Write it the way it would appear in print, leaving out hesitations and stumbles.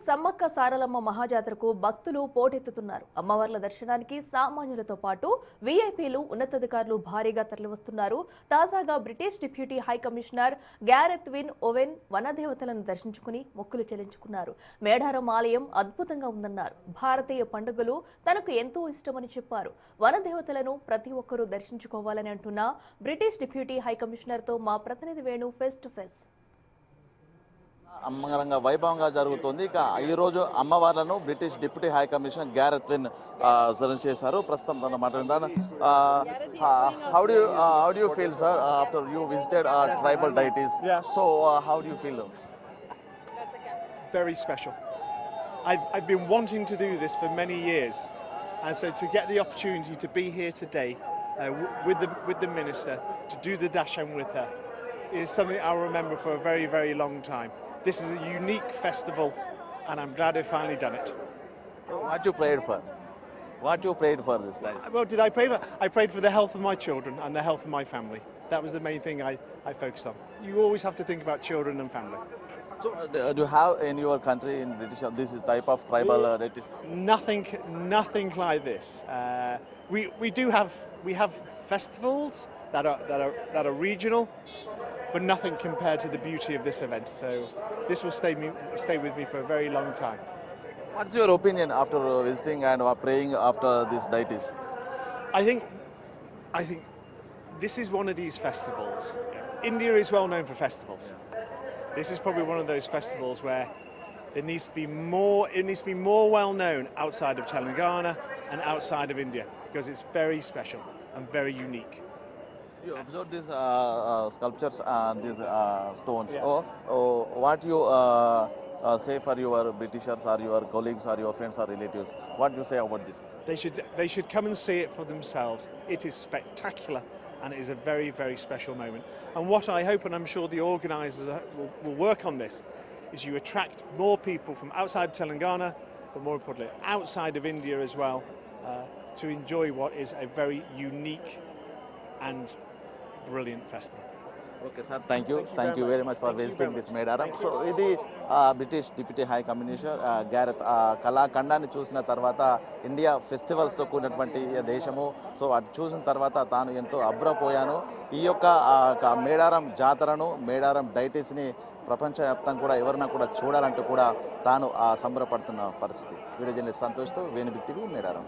సమ్మక్క సారలమ్మ మహాజాతరకు భక్తులు పోటెత్తుతున్నారు. అమ్మవార్ల దర్శనానికి సామాన్యులతో పాటు వీఐపీలు, ఉన్నతాధికారులు భారీగా తరలివస్తున్నారు. తాజాగా British deputy high commissioner Gareth Wyn Owen వనదేవతలను దర్శించుకుని మొక్కులు చెల్లించుకున్నారు. మేడారం ఆలయం అద్భుతంగా ఉందన్నారు. భారతీయ పండుగలు తనకు ఎంతో ఇష్టమని చెప్పారు. వనదేవతలను ప్రతి ఒక్కరూ దర్శించుకోవాలని అంటున్న బ్రిటిష్ డిప్యూటీ హై కమిషనర్తో మా ప్రతినిధి వేణు ఫేస్ టు ఫేస్. అంగరంగ వైభవంగా జరుగుతుంది. ఇక ఈ రోజు అమ్మవార్లను British deputy high commissioner Gareth Wyn చేశారు. ప్రస్తుతం తన మాట్లాడిందాను. How do you feel sir after you visited tribal deities? So how do you feel? Very special. I've been wanting to do this for many years, and so to get the opportunity to be here today with the minister to do the dashan with her is something I'll remember for a very, very long time. This is a unique festival, and I'm glad I've finally done it. What you prayed for? What you prayed for this time? Well, did I pray for? I prayed for the health of my children and the health of my family. That was the main thing I focused on. You always have to think about children and family. So do you have in your country in British this is type of tribal deities? Nothing like this. We have festivals that are regional, but nothing compared to the beauty of this event. So this will stay with me for a very long time. What's your opinion after visiting and praying after these deities? I think this is one of these festivals. India is well known for festivals. This is probably one of those festivals where it needs to be more well known outside of Telangana and outside of India, because it's very special and very unique. You observe these sculptures and these stones. Yes. What you say for your Britishers or your colleagues or your friends or relatives? What do you say about this? They should come and see it for themselves. It is spectacular, and it is a very, very special moment. And what I hope, and I'm sure the organisers will work on this, is you attract more people from outside Telangana, but more importantly outside of India as well, to enjoy what is a very unique and brilliant festival. Okay sir, thank you very much for visiting this Medaram. So ఇది British deputy high commissioner Gareth కళాఖండాన్ని చూసిన తర్వాత India ఫెస్టివల్స్తో కూడినటువంటి దేశము. So అటు చూసిన తర్వాత తాను ఎంతో అబ్బురపోయాను. ఈ యొక్క మేడారం జాతరను, మేడారం డైటీస్ని ప్రపంచవ్యాప్తంగా కూడా ఎవరినా కూడా చూడాలంటూ కూడా తాను సంబరపడుతున్న పరిస్థితి. వీడియో జర్నలిస్ట్ సంతోష్తో వేణు బిగ్ టీవీ మేడారం.